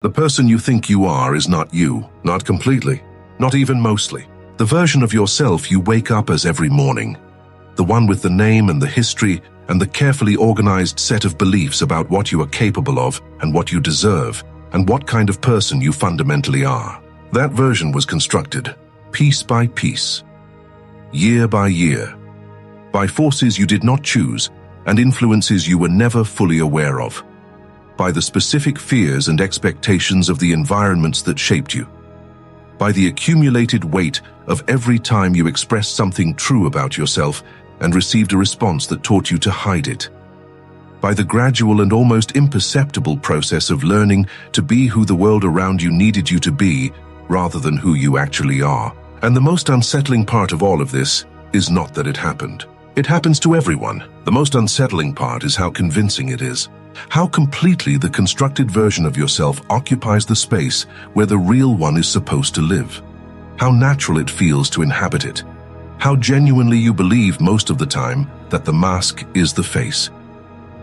The person you think you are is not you, not completely, not even mostly. The version of yourself you wake up as every morning. The one with the name and the history and the carefully organized set of beliefs about what you are capable of and what you deserve and what kind of person you fundamentally are. That version was constructed, piece by piece, year by year, by forces you did not choose and influences you were never fully aware of, by the specific fears and expectations of the environments that shaped you, by the accumulated weight of every time you expressed something true about yourself and received a response that taught you to hide it, by the gradual and almost imperceptible process of learning to be who the world around you needed you to be rather than who you actually are. And the most unsettling part of all of this is not that it happened. It happens to everyone. The most unsettling part is how convincing it is. How completely the constructed version of yourself occupies the space where the real one is supposed to live. How natural it feels to inhabit it. How genuinely you believe most of the time that the mask is the face.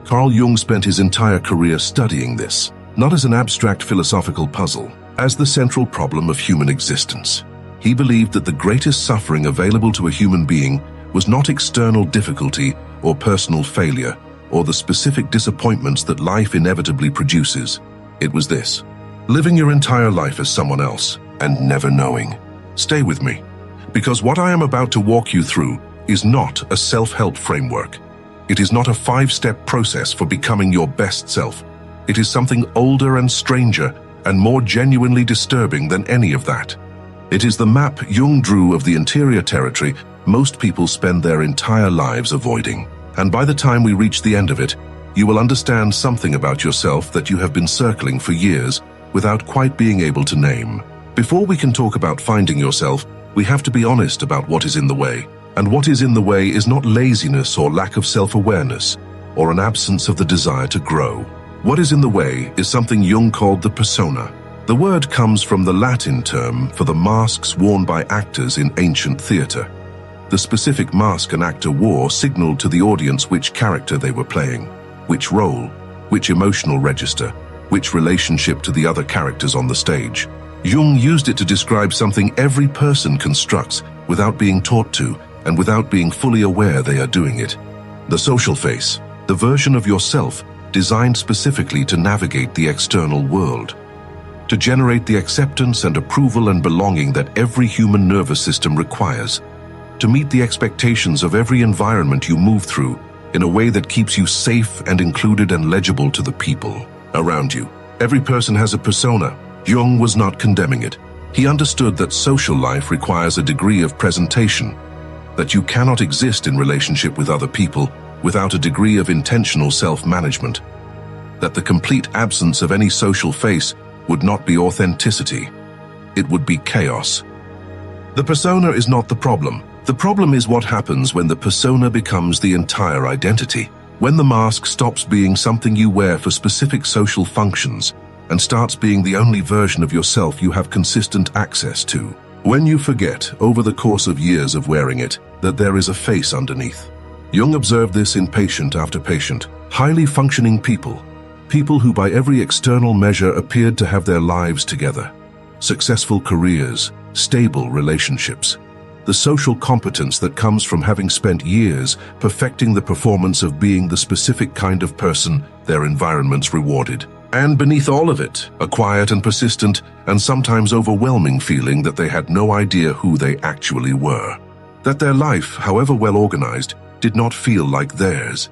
Carl Jung spent his entire career studying this, not as an abstract philosophical puzzle, as the central problem of human existence. He believed that the greatest suffering available to a human being was not external difficulty or personal failure, or the specific disappointments that life inevitably produces. It was this: living your entire life as someone else and never knowing. Stay with me, because what I am about to walk you through is not a self-help framework. It is not a 5-step process for becoming your best self. It is something older and stranger and more genuinely disturbing than any of that. It is the map Jung drew of the interior territory most people spend their entire lives avoiding. And by the time we reach the end of it, you will understand something about yourself that you have been circling for years without quite being able to name. Before we can talk about finding yourself, we have to be honest about what is in the way. And what is in the way is not laziness or lack of self-awareness, or an absence of the desire to grow. What is in the way is something Jung called the persona. The word comes from the Latin term for the masks worn by actors in ancient theater. The specific mask an actor wore signaled to the audience which character they were playing, which role, which emotional register, which relationship to the other characters on the stage. Jung used it to describe something every person constructs without being taught to and without being fully aware they are doing it. The social face, the version of yourself designed specifically to navigate the external world, to generate the acceptance and approval and belonging that every human nervous system requires, to meet the expectations of every environment you move through in a way that keeps you safe and included and legible to the people around you. Every person has a persona. Jung was not condemning it. He understood that social life requires a degree of presentation, that you cannot exist in relationship with other people without a degree of intentional self-management, that the complete absence of any social face would not be authenticity. It would be chaos. The persona is not the problem. The problem is what happens when the persona becomes the entire identity, when the mask stops being something you wear for specific social functions and starts being the only version of yourself you have consistent access to. When you forget, over the course of years of wearing it, that there is a face underneath. Jung observed this in patient after patient, highly functioning people who by every external measure appeared to have their lives together, successful careers, stable relationships, the social competence that comes from having spent years perfecting the performance of being the specific kind of person their environments rewarded. And beneath all of it, a quiet and persistent and sometimes overwhelming feeling that they had no idea who they actually were. That their life, however well organized, did not feel like theirs.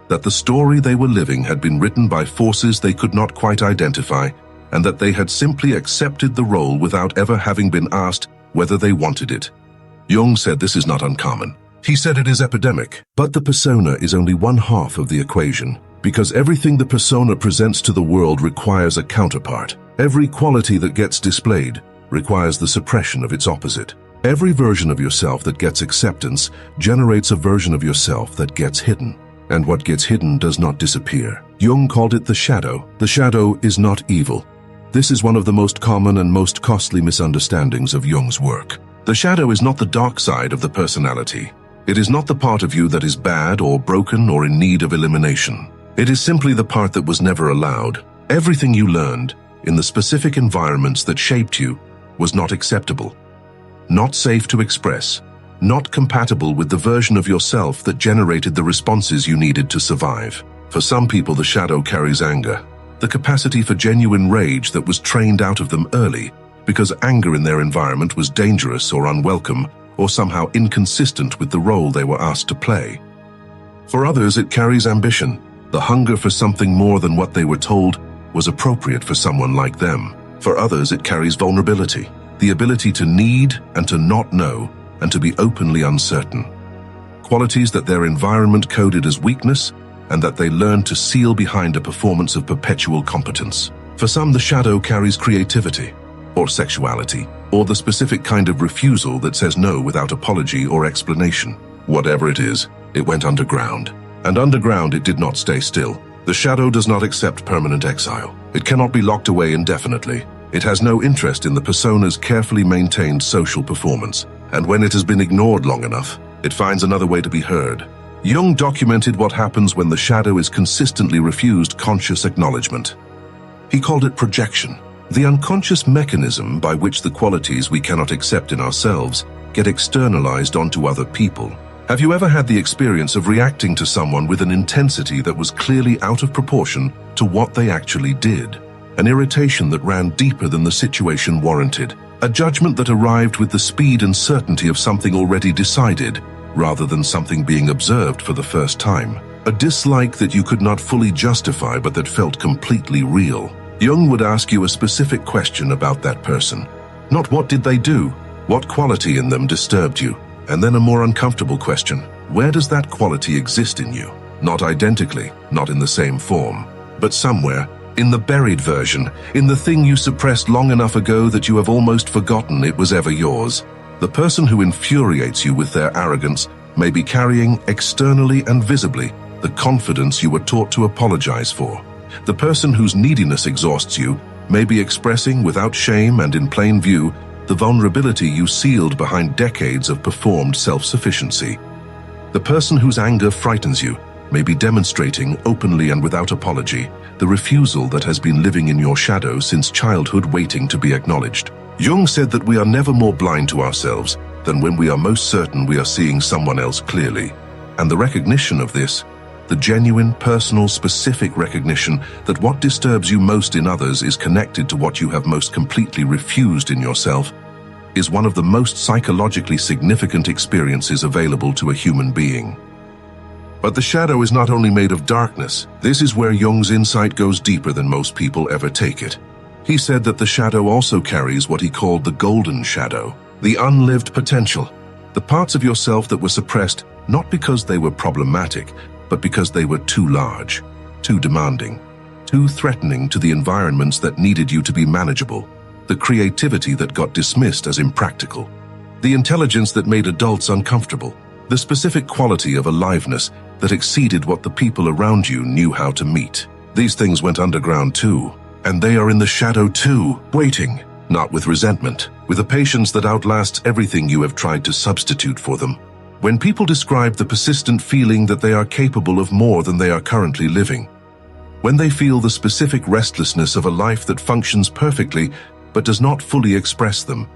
That the story they were living had been written by forces they could not quite identify, and that they had simply accepted the role without ever having been asked whether they wanted it. Jung said this is not uncommon. He said it is epidemic. But the persona is only one half of the equation, because everything the persona presents to the world requires a counterpart. Every quality that gets displayed requires the suppression of its opposite. Every version of yourself that gets acceptance generates a version of yourself that gets hidden. And what gets hidden does not disappear. Jung called it the shadow. The shadow is not evil. This is one of the most common and most costly misunderstandings of Jung's work. The shadow is not the dark side of the personality. It is not the part of you that is bad or broken or in need of elimination. It is simply the part that was never allowed. Everything you learned, in the specific environments that shaped you was not acceptable, not safe to express, not compatible with the version of yourself that generated the responses you needed to survive. For some people, the shadow carries anger, the capacity for genuine rage that was trained out of them early because anger in their environment was dangerous or unwelcome or somehow inconsistent with the role they were asked to play. For others, it carries ambition, the hunger for something more than what they were told was appropriate for someone like them. For others, it carries vulnerability, the ability to need and to not know, and to be openly uncertain. Qualities that their environment coded as weakness and that they learned to seal behind a performance of perpetual competence. For some, the shadow carries creativity, or sexuality, or the specific kind of refusal that says no without apology or explanation. Whatever it is, it went underground. And underground it did not stay still. The shadow does not accept permanent exile. It cannot be locked away indefinitely. It has no interest in the persona's carefully maintained social performance. And when it has been ignored long enough, it finds another way to be heard. Jung documented what happens when the shadow is consistently refused conscious acknowledgement. He called it projection, the unconscious mechanism by which the qualities we cannot accept in ourselves get externalized onto other people. Have you ever had the experience of reacting to someone with an intensity that was clearly out of proportion to what they actually did? An irritation that ran deeper than the situation warranted. A judgment that arrived with the speed and certainty of something already decided, rather than something being observed for the first time. A dislike that you could not fully justify but that felt completely real. Jung would ask you a specific question about that person. Not what did they do, what quality in them disturbed you? And then a more uncomfortable question, where does that quality exist in you? Not identically, not in the same form, but somewhere, in the buried version, in the thing you suppressed long enough ago that you have almost forgotten it was ever yours. The person who infuriates you with their arrogance may be carrying, externally and visibly, the confidence you were taught to apologize for. The person whose neediness exhausts you may be expressing, without shame and in plain view, the vulnerability you sealed behind decades of performed self-sufficiency. The person whose anger frightens you may be demonstrating, openly and without apology, the refusal that has been living in your shadow since childhood, waiting to be acknowledged. Jung said that we are never more blind to ourselves than when we are most certain we are seeing someone else clearly. And the recognition of this, the genuine, personal, specific recognition that what disturbs you most in others is connected to what you have most completely refused in yourself, is one of the most psychologically significant experiences available to a human being. But the shadow is not only made of darkness. This is where Jung's insight goes deeper than most people ever take it. He said that the shadow also carries what he called the golden shadow, the unlived potential, the parts of yourself that were suppressed not because they were problematic, but because they were too large, too demanding, too threatening to the environments that needed you to be manageable, the creativity that got dismissed as impractical, the intelligence that made adults uncomfortable, the specific quality of aliveness that exceeded what the people around you knew how to meet. These things went underground too, and they are in the shadow too, waiting, not with resentment, with a patience that outlasts everything you have tried to substitute for them. When people describe the persistent feeling that they are capable of more than they are currently living, when they feel the specific restlessness of a life that functions perfectly but does not fully express them,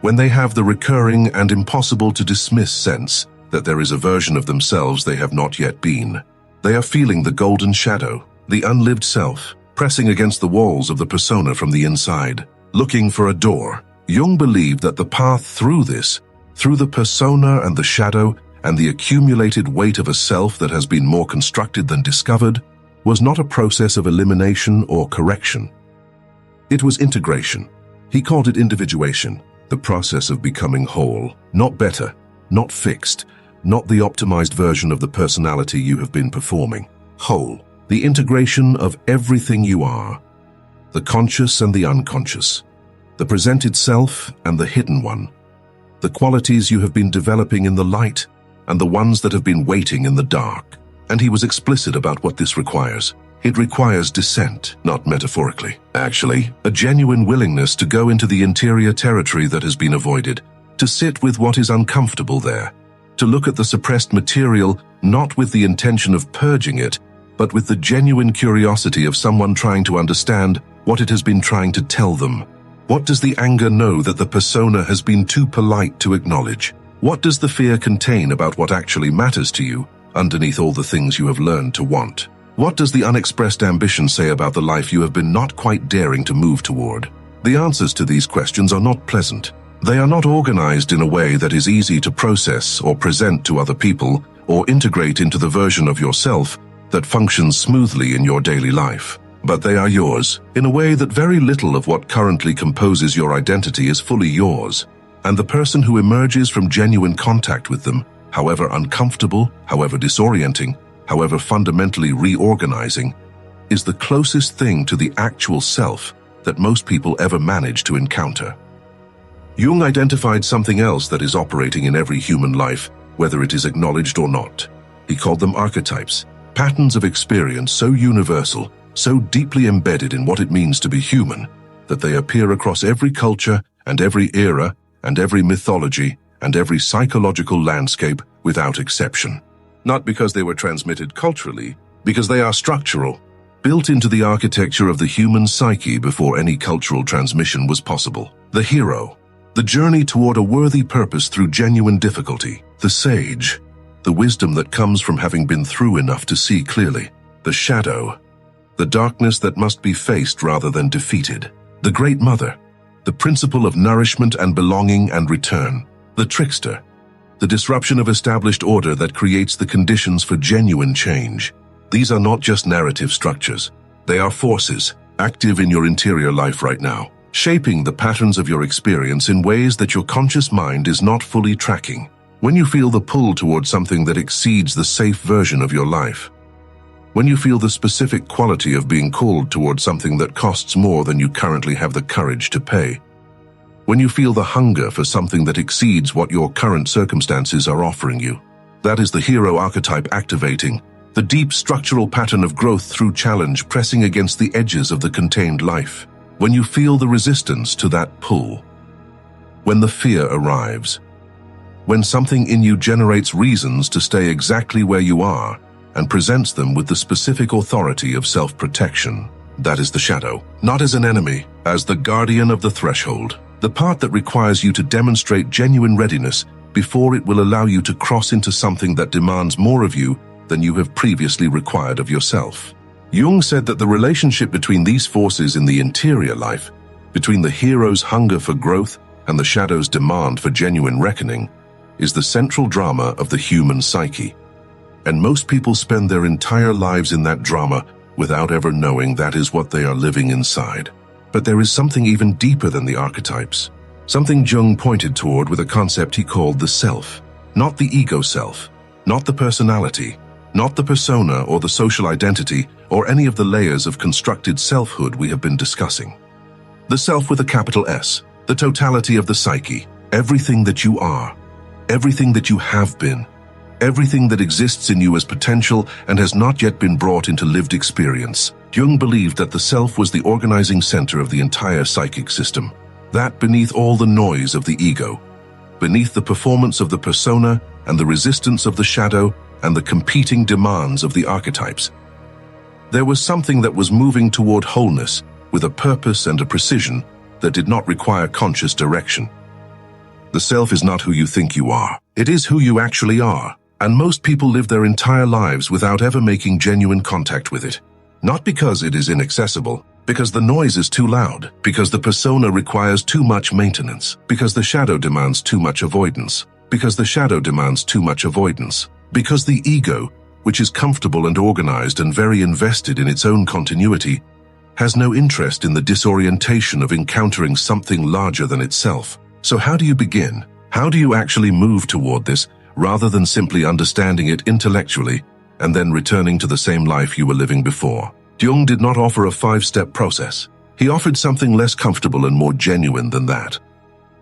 when they have the recurring and impossible to dismiss sense that there is a version of themselves they have not yet been, they are feeling the golden shadow, the unlived self, pressing against the walls of the persona from the inside, looking for a door. Jung believed that the path through this, through the persona and the shadow and the accumulated weight of a self that has been more constructed than discovered, was not a process of elimination or correction. It was integration. He called it individuation, the process of becoming whole, not better, not fixed, not the optimized version of the personality you have been performing. Whole, the integration of everything you are, the conscious and the unconscious, the presented self and the hidden one, the qualities you have been developing in the light and the ones that have been waiting in the dark. And he was explicit about what this requires. It requires descent, not metaphorically. Actually, a genuine willingness to go into the interior territory that has been avoided, to sit with what is uncomfortable there, to look at the suppressed material not with the intention of purging it, but with the genuine curiosity of someone trying to understand what it has been trying to tell them? What does the anger know that the persona has been too polite to acknowledge? What does the fear contain about what actually matters to you, underneath all the things you have learned to want? What does the unexpressed ambition say about the life you have been not quite daring to move toward? The answers to these questions are not pleasant. They are not organized in a way that is easy to process or present to other people or integrate into the version of yourself that functions smoothly in your daily life. But they are yours, in a way that very little of what currently composes your identity is fully yours. And the person who emerges from genuine contact with them, however uncomfortable, however disorienting, however fundamentally reorganizing, is the closest thing to the actual self that most people ever manage to encounter. Jung identified something else that is operating in every human life, whether it is acknowledged or not. He called them archetypes, patterns of experience so universal, so deeply embedded in what it means to be human, that they appear across every culture and every era and every mythology and every psychological landscape without exception. Not because they were transmitted culturally, because they are structural, built into the architecture of the human psyche before any cultural transmission was possible. The hero, the journey toward a worthy purpose through genuine difficulty. The sage, the wisdom that comes from having been through enough to see clearly. The shadow, the darkness that must be faced rather than defeated. The great mother, the principle of nourishment and belonging and return. The trickster, the disruption of established order that creates the conditions for genuine change. These are not just narrative structures. They are forces, active in your interior life right now, shaping the patterns of your experience in ways that your conscious mind is not fully tracking. When you feel the pull towards something that exceeds the safe version of your life, when you feel the specific quality of being called towards something that costs more than you currently have the courage to pay, when you feel the hunger for something that exceeds what your current circumstances are offering you, that is the hero archetype activating, the deep structural pattern of growth through challenge pressing against the edges of the contained life. When you feel the resistance to that pull, when the fear arrives, when something in you generates reasons to stay exactly where you are and presents them with the specific authority of self-protection, that is the shadow, not as an enemy, as the guardian of the threshold, the part that requires you to demonstrate genuine readiness before it will allow you to cross into something that demands more of you than you have previously required of yourself. Jung said that the relationship between these forces in the interior life, between the hero's hunger for growth and the shadow's demand for genuine reckoning, is the central drama of the human psyche. And most people spend their entire lives in that drama without ever knowing that is what they are living inside. But there is something even deeper than the archetypes, something Jung pointed toward with a concept he called the self. Not the ego self, not the personality, not the persona or the social identity or any of the layers of constructed selfhood we have been discussing. The self with a capital S, the totality of the psyche, everything that you are, everything that you have been, everything that exists in you as potential and has not yet been brought into lived experience. Jung believed that the self was the organizing center of the entire psychic system, that beneath all the noise of the ego, beneath the performance of the persona and the resistance of the shadow and the competing demands of the archetypes, there was something that was moving toward wholeness with a purpose and a precision that did not require conscious direction. The self is not who you think you are. It is who you actually are. And most people live their entire lives without ever making genuine contact with it. Not because it is inaccessible, because the noise is too loud, because the persona requires too much maintenance, because the shadow demands too much avoidance, because the shadow demands too much avoidance, because the ego, which is comfortable and organized and very invested in its own continuity, has no interest in the disorientation of encountering something larger than itself. So how do you begin? How do you actually move toward this, rather than simply understanding it intellectually and then returning to the same life you were living before? Jung did not offer a 5-step process. He offered something less comfortable and more genuine than that.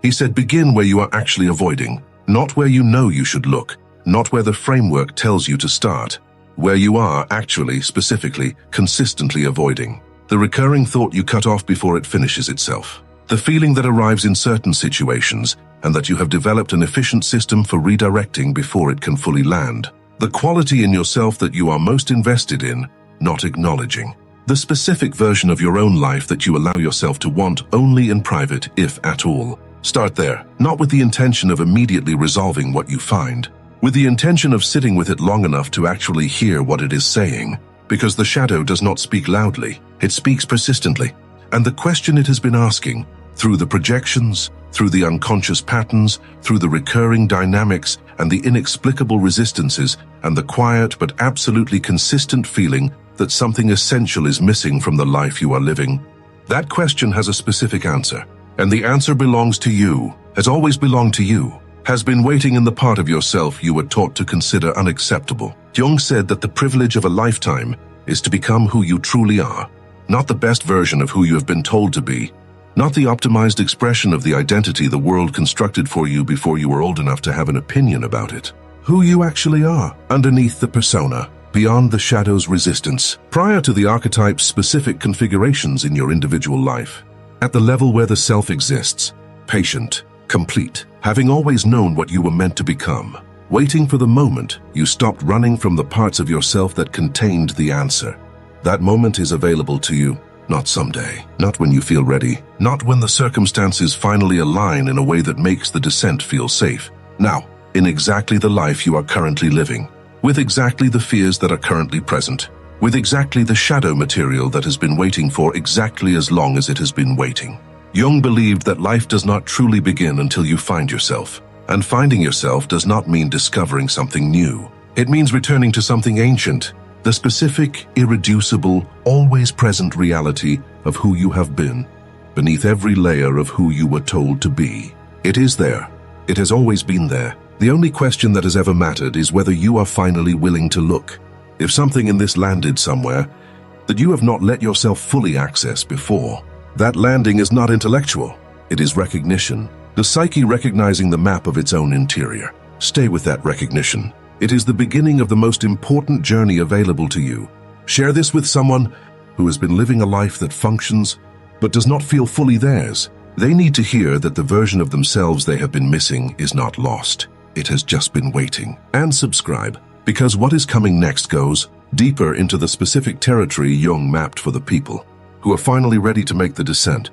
He said, begin where you are actually avoiding, not where you know you should look, not where the framework tells you to start, where you are actually, specifically, consistently avoiding. The recurring thought you cut off before it finishes itself. The feeling that arrives in certain situations and that you have developed an efficient system for redirecting before it can fully land. The quality in yourself that you are most invested in, not acknowledging. The specific version of your own life that you allow yourself to want only in private, if at all. Start there, not with the intention of immediately resolving what you find, with the intention of sitting with it long enough to actually hear what it is saying. Because the shadow does not speak loudly, it speaks persistently. And the question it has been asking, through the projections, through the unconscious patterns, through the recurring dynamics and the inexplicable resistances, and the quiet but absolutely consistent feeling that something essential is missing from the life you are living. That question has a specific answer, and the answer belongs to you, has always belonged to you, has been waiting in the part of yourself you were taught to consider unacceptable. Jung said that the privilege of a lifetime is to become who you truly are, not the best version of who you have been told to be, not the optimized expression of the identity the world constructed for you before you were old enough to have an opinion about it. Who you actually are, underneath the persona, beyond the shadow's resistance, prior to the archetype's specific configurations in your individual life, at the level where the self exists, patient, complete, having always known what you were meant to become, waiting for the moment you stopped running from the parts of yourself that contained the answer. That moment is available to you, not someday, not when you feel ready, not when the circumstances finally align in a way that makes the descent feel safe. Now, in exactly the life you are currently living, with exactly the fears that are currently present, with exactly the shadow material that has been waiting for exactly as long as it has been waiting. Jung believed that life does not truly begin until you find yourself, and finding yourself does not mean discovering something new. It means returning to something ancient, the specific, irreducible, always present reality of who you have been, beneath every layer of who you were told to be. It is there. It has always been there. The only question that has ever mattered is whether you are finally willing to look. If something in this landed somewhere that you have not let yourself fully access before, that landing is not intellectual. It is recognition. The psyche recognizing the map of its own interior. Stay with that recognition. It is the beginning of the most important journey available to you. Share this with someone who has been living a life that functions but does not feel fully theirs. They need to hear that the version of themselves they have been missing is not lost. It has just been waiting. And subscribe, because what is coming next goes deeper into the specific territory Jung mapped for the people who are finally ready to make the descent.